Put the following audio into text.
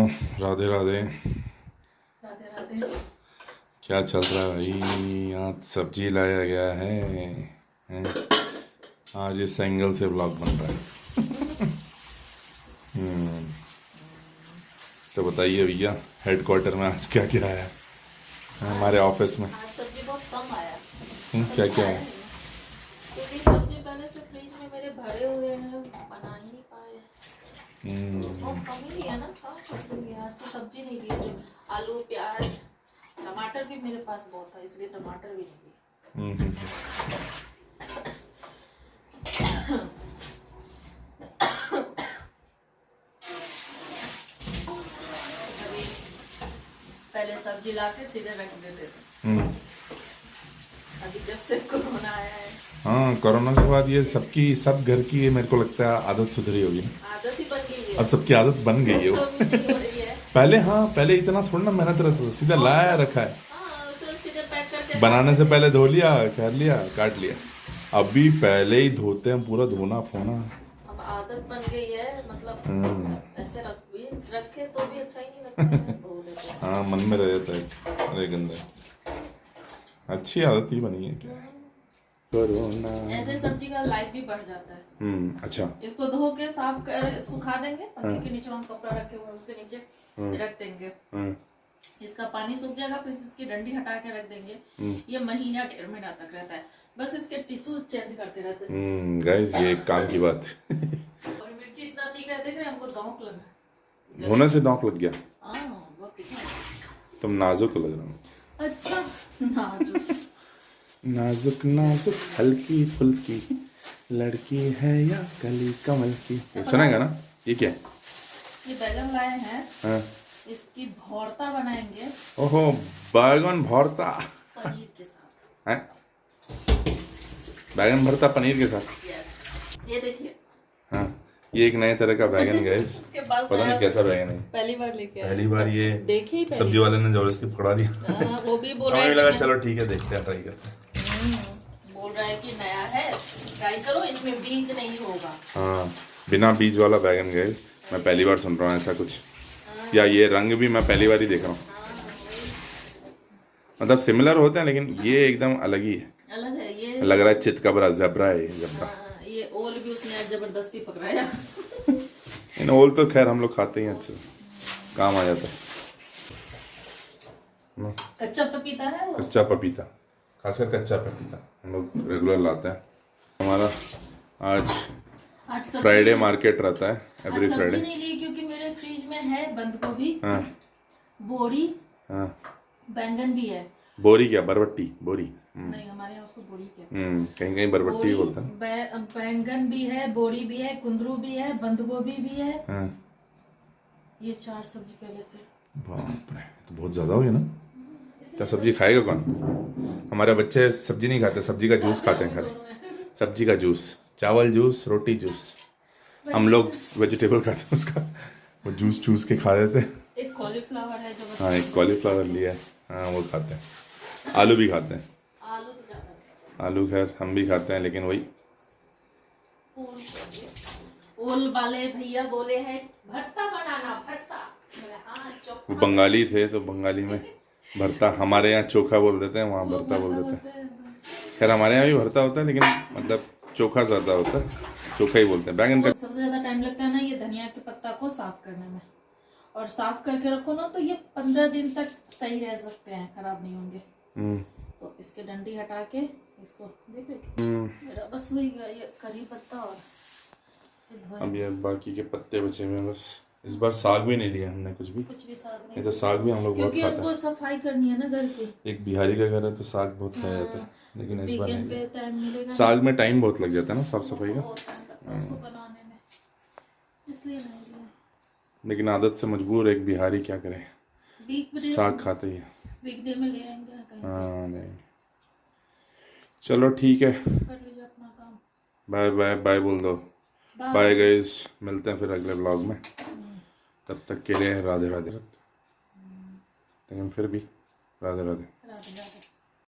राधे राधे। राधे राधे। क्या चल रहा है भाई? आज सब्जी लाया गया है। आज इस एंगल से ब्लॉग बन रहा है। तो बताइए भैया, हेडक्वार्टर में आज क्या क्या है हमारे ऑफिस में? आज सब्जी बहुत कम आया। क्या क्या है? क्योंकि सब्जी पहले से फ्रिज में मेरे भरे हुए हैं, बना ही नहीं पाए। बहुत कम ही लिया ना, कहाँ सब्जी लिया आज? तो सब्जी नहीं लिया, जो आलू प्याज टमाटर भी मेरे पास बहुत था, इसलिए टमाटर भी नहीं लिया। पहले सब्जी लाके सीधे रख देते थे। अभी जब से कोरोना आया है, हाँ, कोरोना के बाद ये सब घर की ये मेरे को लगता है आदत सुधरी होगी। आदत ही बन गई है। अब सबकी आदत बन गई है वो। तो नहीं हो रही है। पहले इतना थोड़ा ना मेहनत रहता था, सीधा लाया रखा है। हाँ, तो सीधे पैक करके बनाने से पहले धो लिया, कर लिया, काट लिया। अभी पहले ही धोते हैं, पूरा धोना फोना। अब आदत बन गई है, मतलब ऐसे रखे तो भी अच्छा ही नहीं लगता है, धो लेते हैं। हाँ, मन में रह जाता है, अरे गंदा। अच्छी आदत ही बनी है क्या? कोरोना ऐसे सब्जी का लाइफ भी बढ़ जाता है। अच्छा। इसको धो के साफ कर सुखा देंगे, पंखे के नीचे हम कपड़ा रखे हुए उसके नीचे रख देंगे। इसका पानी सूख जाएगा, फिर इसकी डंडी हटा के रख देंगे। ये महीना 1.5 महीना तक रहता है, बस इसके टिश्यू चेंज करते रहते हैं। गाइस, ये एक काम की बात। और मिर्ची इतना तीखा है, देख रहे हैं, हमको दौंक लगा। धोने से नौक लग गया? बहुत तीखा है। तुम नाजुक लग रहा हो। अच्छा, नाजुक नाजुक नाजुक हल्की फुल्की लड़की है या कली कमल की, सुनेगा ना? ये क्या है? ये बैगन लाए हैं। हाँ। इसकी भौरता बनाएंगे। ओहो, बैगन भरता पनीर के साथ है? बैगन भरता पनीर के साथ? ये देखिए। हाँ, ये एक नए तरह का बैगन गैस। पता नहीं कैसा बैगन है, पहली बार लेके आए। पहली बार ये देखिए सब्जी वाले ने जबरदस्ती पकड़ा दिया। वो भी बोल रहा हमें है लगा कि चलो ठीक है, देखते हैं, ट्राई करते हैं। बोल रहा है कि नया है, ट्राई करो, इसमें बीज नहीं होगा। हाँ, बिना बीज वाला बैगन गैस, मैं पहली बार सुन रहा हूँ ऐसा कुछ। या ये रंग भी मैं पहली बार ही देख रहा हूँ। मतलब सिमिलर होते हैं, लेकिन ये एकदम अलग ही है। अलग है ये। लग रहा है चितकबरा, जबरा है जबरा। ये ओल भी उसने जबरदस्ती पकड़ाया। इन ओल तो खैर हम लोग खाते ही हैं, अच्छा काम आ जाता है। कच्चा पपीता है वो। कच्चा पपीता, खासकर कच्चा पपीता हम लोग रेगुलर लाते हैं। हमारा आज फ्राइडे मार्केट रहता है, एवरी फ्राइडे। नहीं ली क्योंकि मेरे फ्रिज में है बंद गोभी, हाँ, बोरी, हाँ। बैंगन भी है। बोरी क्या? बरबट्टी बोरी? नहीं, हमारे यहाँ उसको बोरी कहते कहीं कहीं बरबट्टी बोलते हैं। बैंगन भी है, बोरी भी है, कुंदरू भी है, बंद गोभी भी है। हाँ। ये 4 सब्जी पहले से। बाप रे, तो बहुत ज्यादा हो गया ना। क्या सब्जी खाएगा कौन? हमारे बच्चे सब्जी नहीं खाते, सब्जी का जूस खाते हैं खाली। सब्जी का जूस, चावल जूस, रोटी जूस। हम लोग वेजिटेबल खाते हैं, उसका वो जूस चूस के खा देते हैं। एक कॉलीफ्लावर है जो। हाँ, एक कॉलीफ्लावर लिया है, हाँ वो खाते हैं। आलू भी खाते हैं। आलू तो ज्यादा। आलू खैर हम भी खाते हैं, लेकिन वही ओल वाले भैया बोले हैं भरता बनाना, भरता। वो बंगाली थे, तो बंगाली में भरता, हमारे यहाँ चोखा बोल देते हैं, वहाँ भरता बोल देते हैं। खैर हमारे यहाँ भी भरता होता है, लेकिन मतलब चोखा ज़्यादा होता है, चोखा ही बोलते हैं। बैगन का सबसे ज्यादा टाइम लगता है ना ये धनिया के पत्ता को साफ करने में, और साफ करके रखो ना तो ये 15 दिन तक सही रह सकते हैं, खराब नहीं होंगे। तो इसके डंडी हटा के इसको देख मेरा बस वही ये करी पत्ता और अब ये बाकी के पत्ते बचे हुए हैं बस। इस बार साग भी नहीं लिया हमने, कुछ भी साग नहीं, तो साग भी हम लोग बहुत क्योंकि खाते हमको हैं। सफाई करनी है ना घर की। एक बिहारी का घर है तो साग बहुत खाया जाता है, लेकिन इस बार वीकेंड नहीं। पे टाइम मिलेगा, साग में टाइम बहुत लग जाता है ना, साफ सफाई का, बहुत टाइम लगता है उसको बनाने में, इसलिए नहीं लिया। लेकिन आदत से मजबूर एक बिहारी क्या करे, साग खाते ही है। वीकडे में ले आएंगे कहीं से। हाँ, नहीं, चलो ठीक है, कर लीजिए अपना काम। बाय बाय बाय बोल दो। बाय गाइस, मिलते हैं फिर अगले व्लॉग में, तब तक के लिए राधे राधे। लेकिन फिर भी राधे राधे।